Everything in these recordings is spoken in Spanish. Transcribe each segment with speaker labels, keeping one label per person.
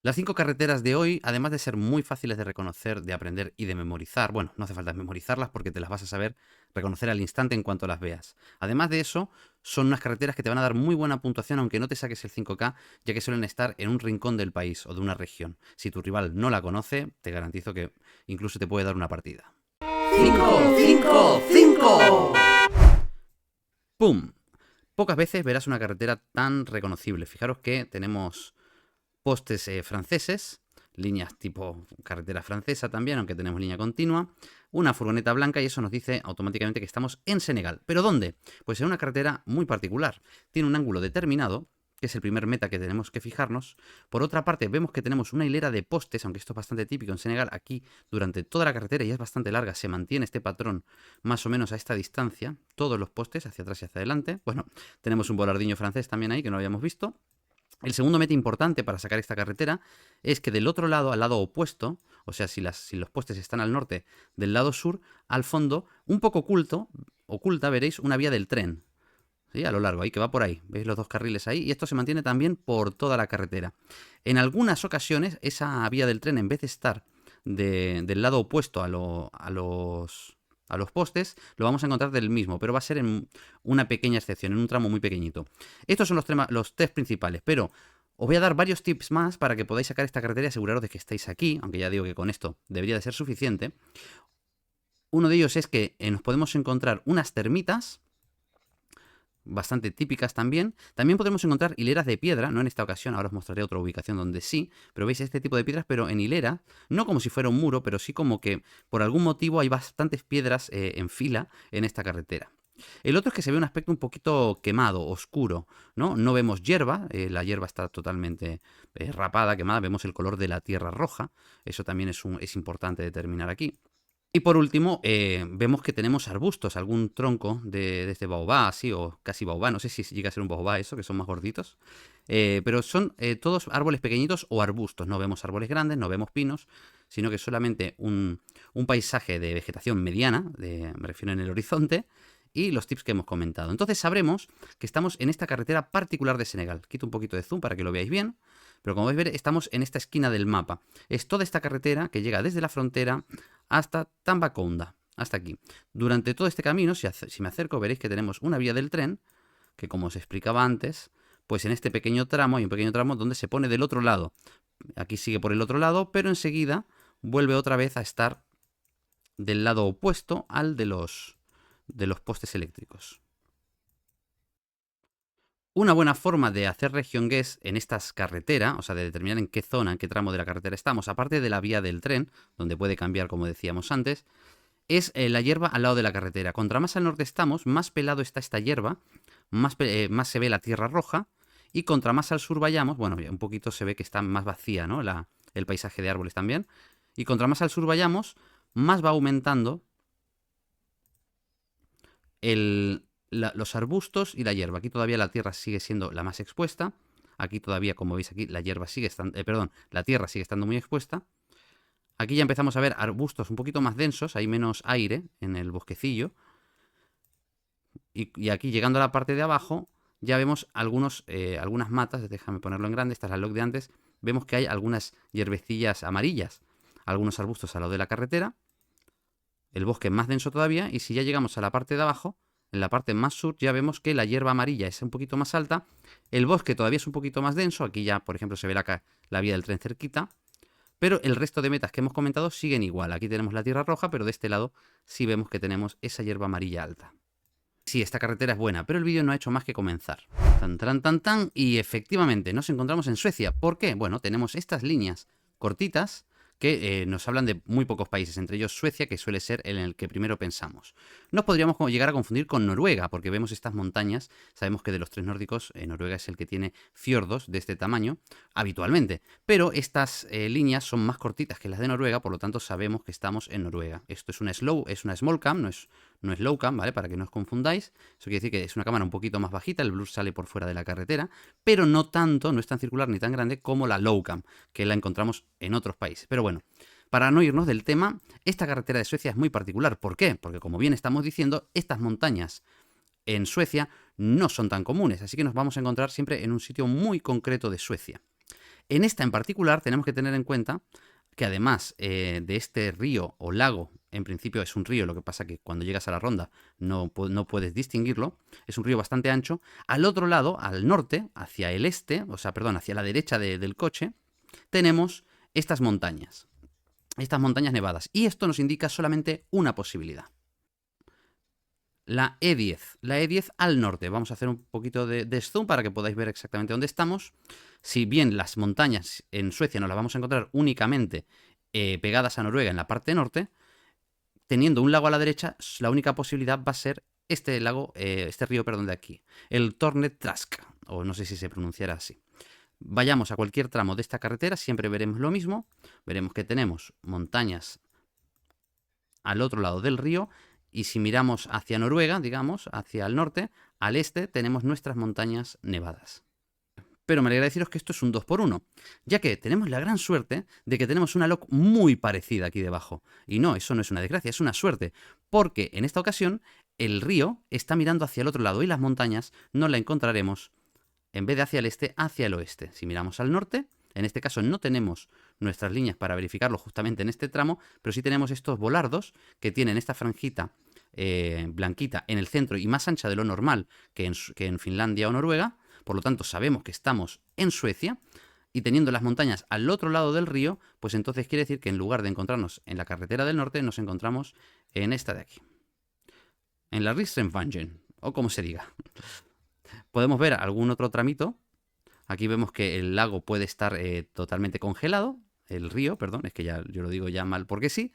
Speaker 1: Las 5 carreteras de hoy, además de ser muy fáciles de reconocer, de aprender y de memorizar, bueno, no hace falta memorizarlas porque te las vas a saber reconocer al instante en cuanto las veas. Además de eso, son unas carreteras que te van a dar muy buena puntuación aunque no te saques el 5K, ya que suelen estar en un rincón del país o de una región. Si tu rival no la conoce, te garantizo que incluso te puede dar una partida.
Speaker 2: 5, 5, 5.
Speaker 1: ¡Pum! Pocas veces verás una carretera tan reconocible. Fijaros que tenemos postes franceses, líneas tipo carretera francesa también, aunque tenemos línea continua, una furgoneta blanca y eso nos dice automáticamente que estamos en Senegal. ¿Pero dónde? Pues en una carretera muy particular. Tiene un ángulo determinado, que es el primer meta que tenemos que fijarnos. Por otra parte, vemos que tenemos una hilera de postes, aunque esto es bastante típico en Senegal, aquí durante toda la carretera y es bastante larga, se mantiene este patrón más o menos a esta distancia, todos los postes hacia atrás y hacia adelante. Bueno, tenemos un volardiño francés también ahí que no habíamos visto. El segundo meta importante para sacar esta carretera es que del otro lado, al lado opuesto, o sea, si los postes están al norte, del lado sur, al fondo, un poco oculta, veréis una vía del tren. ¿Sí? A lo largo, ahí que va por ahí. ¿Veis los dos carriles ahí? Y esto se mantiene también por toda la carretera. En algunas ocasiones, esa vía del tren, en vez de estar del lado opuesto a los postes, lo vamos a encontrar del mismo, pero va a ser en una pequeña excepción, en un tramo muy pequeñito. Estos son los tres principales, pero os voy a dar varios tips más para que podáis sacar esta carretera y aseguraros de que estáis aquí, aunque ya digo que con esto debería de ser suficiente. Uno de ellos es que nos podemos encontrar unas termitas bastante típicas también. También podemos encontrar hileras de piedra, no en esta ocasión, ahora os mostraré otra ubicación donde sí, pero veis este tipo de piedras, pero en hilera, no como si fuera un muro, pero sí como que por algún motivo hay bastantes piedras en fila en esta carretera. El otro es que se ve un aspecto un poquito quemado, oscuro, ¿no? No vemos hierba, la hierba está totalmente rapada, quemada, vemos el color de la tierra roja, eso también es importante determinar aquí. Y por último, vemos que tenemos arbustos, algún tronco de este baobá, así, o casi baobá, no sé si llega a ser un baobá eso, que son más gorditos. Pero son todos árboles pequeñitos o arbustos, no vemos árboles grandes, no vemos pinos, sino que solamente un paisaje de vegetación mediana, me refiero en el horizonte, y los tips que hemos comentado. Entonces sabremos que estamos en esta carretera particular de Senegal. Quito un poquito de zoom para que lo veáis bien, pero como vais a ver, estamos en esta esquina del mapa. Es toda esta carretera que llega desde la frontera hasta Tambacounda, hasta aquí. Durante todo este camino, si me acerco, veréis que tenemos una vía del tren, que como os explicaba antes, pues en este pequeño tramo hay un pequeño tramo donde se pone del otro lado. Aquí sigue por el otro lado, pero enseguida vuelve otra vez a estar del lado opuesto al de los postes eléctricos. Una buena forma de hacer región guess en estas carreteras, o sea, de determinar en qué zona, en qué tramo de la carretera estamos, aparte de la vía del tren, donde puede cambiar como decíamos antes, es la hierba al lado de la carretera. Contra más al norte estamos, más pelado está esta hierba, más se ve la tierra roja, y contra más al sur vayamos, bueno, un poquito se ve que está más vacía, ¿no? El paisaje de árboles también. Y contra más al sur vayamos, más va aumentando los arbustos y la hierba. Aquí todavía la tierra sigue siendo la más expuesta. Aquí todavía, como veis aquí, la hierba sigue estando, la tierra sigue estando muy expuesta. Aquí ya empezamos a ver arbustos un poquito más densos, hay menos aire en el bosquecillo. Y aquí llegando a la parte de abajo, ya vemos algunas matas, déjame ponerlo en grande, esta es la log de antes, vemos que hay algunas hierbecillas amarillas, algunos arbustos al lado de la carretera, el bosque más denso todavía, y si ya llegamos a la parte de abajo, en la parte más sur ya vemos que la hierba amarilla es un poquito más alta, el bosque todavía es un poquito más denso, aquí ya por ejemplo se ve la vía del tren cerquita, pero el resto de metas que hemos comentado siguen igual. Aquí tenemos la tierra roja, pero de este lado sí vemos que tenemos esa hierba amarilla alta. Sí, esta carretera es buena, pero el vídeo no ha hecho más que comenzar. Tan, tan, tan, tan, y efectivamente nos encontramos en Suecia. ¿Por qué? Bueno, tenemos estas líneas cortitas que nos hablan de muy pocos países, entre ellos Suecia, que suele ser en el que primero pensamos. Nos podríamos llegar a confundir con Noruega, porque vemos estas montañas, sabemos que de los tres nórdicos, Noruega es el que tiene fiordos de este tamaño, habitualmente, pero estas líneas son más cortitas que las de Noruega, por lo tanto sabemos que estamos en Noruega. Esto es una small cam, no es low cam, ¿vale? Para que no os confundáis. Eso quiere decir que es una cámara un poquito más bajita, el blur sale por fuera de la carretera, pero no tanto, no es tan circular ni tan grande como la low cam, que la encontramos en otros países. Pero bueno, para no irnos del tema, esta carretera de Suecia es muy particular. ¿Por qué? Porque como bien estamos diciendo, estas montañas en Suecia no son tan comunes, así que nos vamos a encontrar siempre en un sitio muy concreto de Suecia. En esta en particular tenemos que tener en cuenta que además de este río o lago, en principio es un río, lo que pasa que cuando llegas a la ronda no puedes distinguirlo, es un río bastante ancho. Al otro lado, al norte, hacia el este, o sea, perdón, hacia la derecha del coche, tenemos estas montañas nevadas. Y esto nos indica solamente una posibilidad. La E10. La E10 al norte. Vamos a hacer un poquito de zoom para que podáis ver exactamente dónde estamos. Si bien las montañas en Suecia nos las vamos a encontrar únicamente pegadas a Noruega en la parte norte, teniendo un lago a la derecha, la única posibilidad va a ser este lago, este río, perdón, de aquí. El Tornet Trask, o no sé si se pronunciará así. Vayamos a cualquier tramo de esta carretera, siempre veremos lo mismo. Veremos que tenemos montañas al otro lado del río. Y si miramos hacia Noruega, digamos, hacia el norte, al este, tenemos nuestras montañas nevadas. Pero me alegra deciros que esto es un 2x1, ya que tenemos la gran suerte de que tenemos una log muy parecida aquí debajo. Y no, eso no es una desgracia, es una suerte, porque en esta ocasión el río está mirando hacia el otro lado y las montañas no la encontraremos, en vez de hacia el este, hacia el oeste. Si miramos al norte, en este caso no tenemos nuestras líneas para verificarlo justamente en este tramo, pero sí tenemos estos volardos que tienen esta franjita blanquita en el centro y más ancha de lo normal que en Finlandia o Noruega. Por lo tanto, sabemos que estamos en Suecia y teniendo las montañas al otro lado del río, pues entonces quiere decir que en lugar de encontrarnos en la carretera del norte, nos encontramos en esta de aquí. En la Ristrenvangen, o como se diga. Podemos ver algún otro tramito. Aquí vemos que el lago puede estar totalmente congelado. El río, perdón, es que ya yo lo digo ya mal porque sí.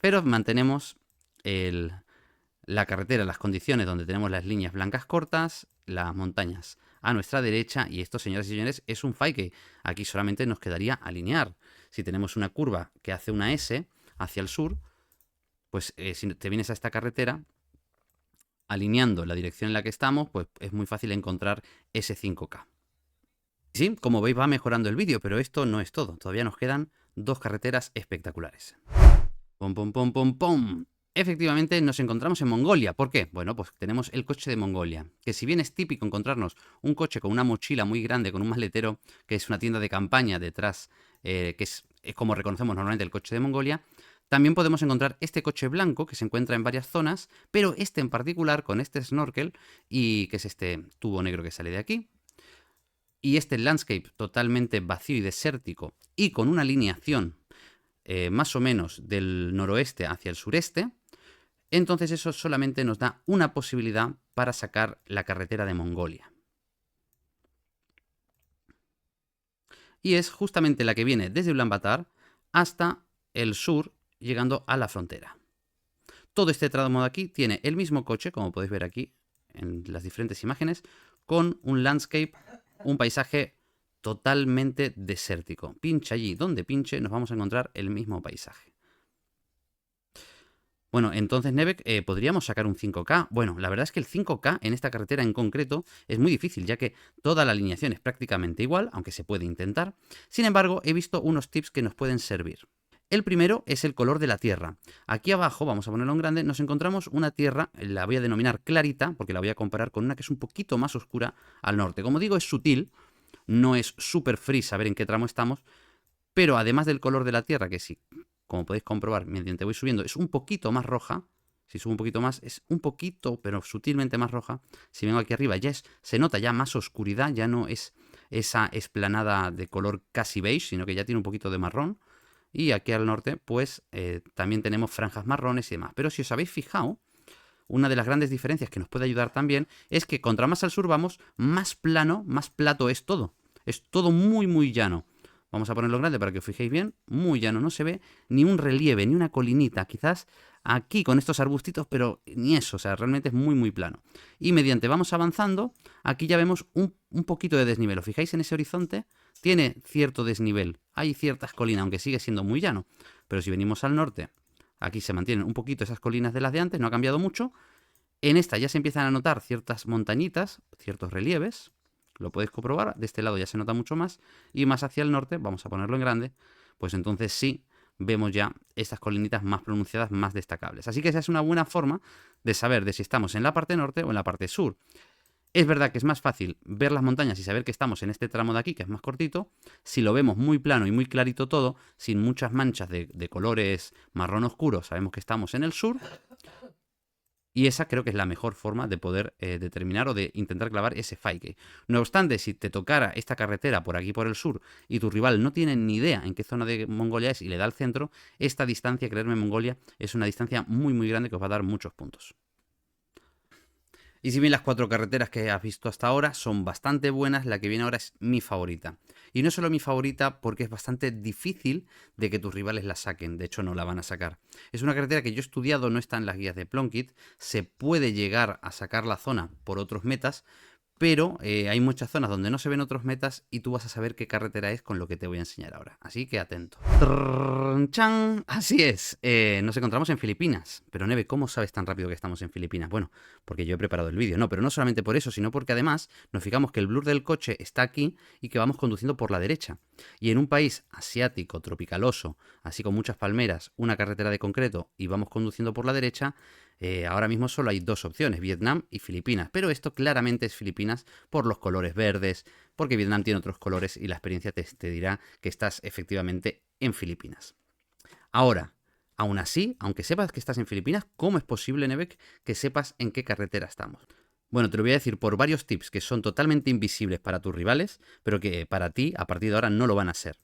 Speaker 1: Pero mantenemos la carretera, las condiciones donde tenemos las líneas blancas cortas, las montañas a nuestra derecha, y esto, señoras y señores, es un fallo que aquí solamente nos quedaría alinear. Si tenemos una curva que hace una S hacia el sur, pues si te vienes a esta carretera, alineando la dirección en la que estamos, pues es muy fácil encontrar ese 5K. Sí, como veis va mejorando el vídeo, pero esto no es todo. Todavía nos quedan dos carreteras espectaculares. ¡Pum, pum, pum, pum, pum! Efectivamente nos encontramos en Mongolia. ¿Por qué? Bueno, pues tenemos el coche de Mongolia, que si bien es típico encontrarnos un coche con una mochila muy grande, con un maletero, que es una tienda de campaña detrás, que es como reconocemos normalmente el coche de Mongolia, también podemos encontrar este coche blanco que se encuentra en varias zonas, pero este en particular con este snorkel, y que es este tubo negro que sale de aquí, y este landscape totalmente vacío y desértico, y con una alineación más o menos del noroeste hacia el sureste, entonces eso solamente nos da una posibilidad para sacar la carretera de Mongolia. Y es justamente la que viene desde Ulaanbaatar hasta el sur, llegando a la frontera. Todo este tramo de aquí tiene el mismo coche, como podéis ver aquí en las diferentes imágenes, con un landscape, un paisaje totalmente desértico. Pinche allí donde pinche, nos vamos a encontrar el mismo paisaje. Bueno, entonces, Nevek, ¿podríamos sacar un 5K? Bueno, la verdad es que el 5K en esta carretera en concreto es muy difícil, ya que toda la alineación es prácticamente igual, aunque se puede intentar. Sin embargo, he visto unos tips que nos pueden servir. El primero es el color de la tierra. Aquí abajo, vamos a ponerlo en grande, nos encontramos una tierra, la voy a denominar clarita, porque la voy a comparar con una que es un poquito más oscura al norte. Como digo, es sutil, no es súper free saber en qué tramo estamos, pero además del color de la tierra, que sí, como podéis comprobar, mediante voy subiendo, es un poquito más roja. Si subo un poquito más, es un poquito, pero sutilmente más roja. Si vengo aquí arriba, ya se nota ya más oscuridad, ya no es esa esplanada de color casi beige, sino que ya tiene un poquito de marrón. Y aquí al norte, pues también tenemos franjas marrones y demás. Pero si os habéis fijado, una de las grandes diferencias que nos puede ayudar también es que contra más al sur vamos, más plano, más plato es todo. Es todo muy, muy llano. Vamos a ponerlo grande para que os fijéis bien. Muy llano, no se ve ni un relieve, ni una colinita. Quizás aquí con estos arbustitos, pero ni eso. O sea, realmente es muy, muy plano. Y mediante vamos avanzando, aquí ya vemos un poquito de desnivel. ¿Os fijáis en ese horizonte? Tiene cierto desnivel. Hay ciertas colinas, aunque sigue siendo muy llano. Pero si venimos al norte, aquí se mantienen un poquito esas colinas de las de antes. No ha cambiado mucho. En esta ya se empiezan a notar ciertas montañitas, ciertos relieves. Lo podéis comprobar, de este lado ya se nota mucho más, y más hacia el norte, vamos a ponerlo en grande, pues entonces sí vemos ya estas colinitas más pronunciadas, más destacables. Así que esa es una buena forma de saber de si estamos en la parte norte o en la parte sur. Es verdad que es más fácil ver las montañas y saber que estamos en este tramo de aquí, que es más cortito, si lo vemos muy plano y muy clarito todo, sin muchas manchas de colores marrón oscuro, sabemos que estamos en el sur. Y esa creo que es la mejor forma de poder determinar o de intentar clavar ese Faike. No obstante, si te tocara esta carretera por aquí por el sur y tu rival no tiene ni idea en qué zona de Mongolia es y le da al centro, esta distancia, creerme, en Mongolia es una distancia muy muy grande que os va a dar muchos puntos. Y si bien las 4 carreteras que has visto hasta ahora son bastante buenas, la que viene ahora es mi favorita. Y no solo mi favorita porque es bastante difícil de que tus rivales la saquen, de hecho no la van a sacar. Es una carretera que yo he estudiado, no está en las guías de Plunkett, se puede llegar a sacar la zona por otros metas, pero hay muchas zonas donde no se ven otros metas y tú vas a saber qué carretera es con lo que te voy a enseñar ahora. Así que atento. ¡Chan! Así es, nos encontramos en Filipinas. Pero Neve, ¿cómo sabes tan rápido que estamos en Filipinas? Bueno, porque yo he preparado el vídeo, no, pero no solamente por eso, sino porque además nos fijamos que el blur del coche está aquí y que vamos conduciendo por la derecha. Y en un país asiático, tropicaloso, así con muchas palmeras, una carretera de concreto y vamos conduciendo por la derecha, ahora mismo solo hay 2 opciones, Vietnam y Filipinas, pero esto claramente es Filipinas por los colores verdes, porque Vietnam tiene otros colores y la experiencia te dirá que estás efectivamente en Filipinas. Ahora, aún así, aunque sepas que estás en Filipinas, ¿cómo es posible, Nevek, que sepas en qué carretera estamos? Bueno, te lo voy a decir por varios tips que son totalmente invisibles para tus rivales, pero que para ti, a partir de ahora, no lo van a ser.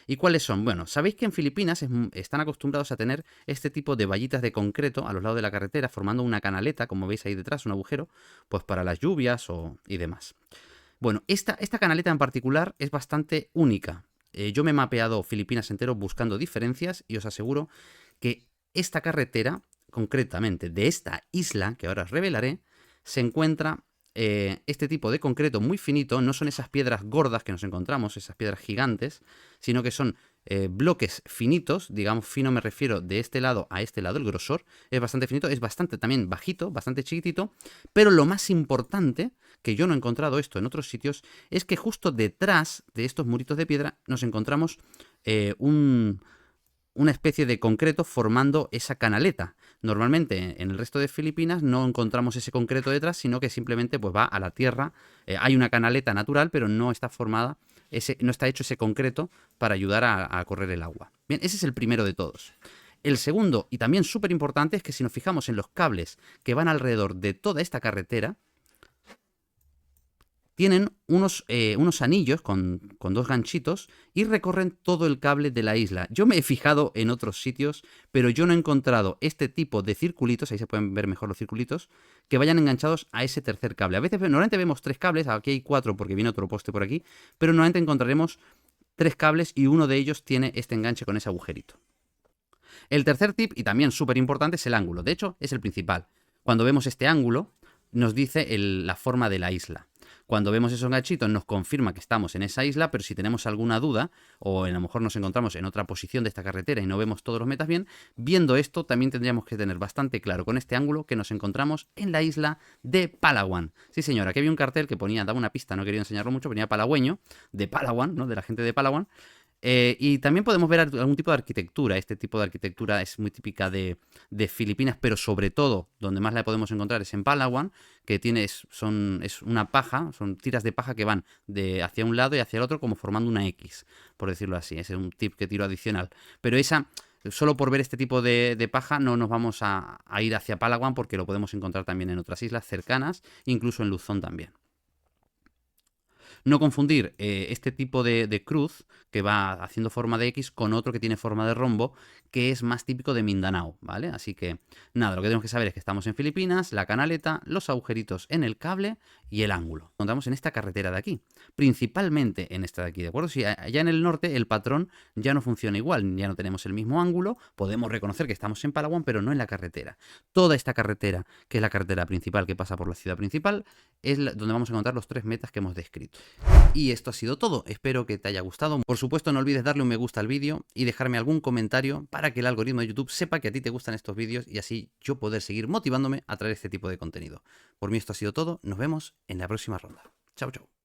Speaker 1: ¿Y cuáles son? Bueno, sabéis que en Filipinas están acostumbrados a tener este tipo de vallitas de concreto a los lados de la carretera, formando una canaleta, como veis ahí detrás, un agujero, pues para las lluvias y demás. Bueno, esta canaleta en particular es bastante única. Yo me he mapeado Filipinas entero buscando diferencias y os aseguro que esta carretera, concretamente de esta isla, que ahora os revelaré, se encuentra este tipo de concreto muy finito. No son esas piedras gordas que nos encontramos, esas piedras gigantes, sino que son bloques finitos, digamos fino me refiero de este lado a este lado, el grosor es bastante finito, es bastante también bajito, bastante chiquitito, pero lo más importante, que yo no he encontrado esto en otros sitios, es que justo detrás de estos muritos de piedra nos encontramos una especie de concreto formando esa canaleta. Normalmente en el resto de Filipinas no encontramos ese concreto detrás, sino que simplemente pues va a la tierra. Hay una canaleta natural, pero no está formada, no está hecho ese concreto para ayudar a correr el agua. Bien, ese es el primero de todos. El segundo, y también súper importante, es que si nos fijamos en los cables que van alrededor de toda esta carretera, tienen unos anillos con 2 ganchitos y recorren todo el cable de la isla. Yo me he fijado en otros sitios, pero yo no he encontrado este tipo de circulitos, ahí se pueden ver mejor los circulitos, que vayan enganchados a ese tercer cable. A veces normalmente vemos 3 cables, aquí hay 4 porque viene otro poste por aquí, pero normalmente encontraremos 3 cables y uno de ellos tiene este enganche con ese agujerito. El tercer tip, y también súper importante, es el ángulo. De hecho, es el principal. Cuando vemos este ángulo, nos dice la forma de la isla. Cuando vemos esos ganchitos nos confirma que estamos en esa isla, pero si tenemos alguna duda o a lo mejor nos encontramos en otra posición de esta carretera y no vemos todos los metas bien, viendo esto también tendríamos que tener bastante claro con este ángulo que nos encontramos en la isla de Palawan. Sí señora, aquí había un cartel que ponía, daba una pista, no quería enseñarlo mucho, ponía palagüeño, de Palawan, ¿no? De la gente de Palawan. Y también podemos ver algún tipo de arquitectura. Este tipo de arquitectura es muy típica de Filipinas, pero sobre todo donde más la podemos encontrar es en Palawan, que es una paja, son tiras de paja que van hacia un lado y hacia el otro como formando una X, por decirlo así. Ese es un tip que tiro adicional. Pero solo por ver este tipo de paja no nos vamos a ir hacia Palawan porque lo podemos encontrar también en otras islas cercanas, incluso en Luzón también. No confundir este tipo de cruz que va haciendo forma de X con otro que tiene forma de rombo, que es más típico de Mindanao, ¿vale? Así que nada, lo que tenemos que saber es que estamos en Filipinas, la canaleta, los agujeritos en el cable y el ángulo. Encontramos en esta carretera de aquí, principalmente en esta de aquí, ¿de acuerdo? Si allá en el norte el patrón ya no funciona igual, ya no tenemos el mismo ángulo, podemos reconocer que estamos en Palawan, pero no en la carretera. Toda esta carretera, que es la carretera principal que pasa por la ciudad principal, es donde vamos a encontrar los 3 metas que hemos descrito. Y esto ha sido todo, espero que te haya gustado. Por supuesto no olvides darle un me gusta al vídeo y dejarme algún comentario para que el algoritmo de YouTube sepa que a ti te gustan estos vídeos y así yo poder seguir motivándome a traer este tipo de contenido. Por mí esto ha sido todo, nos vemos en la próxima ronda. Chao, chao.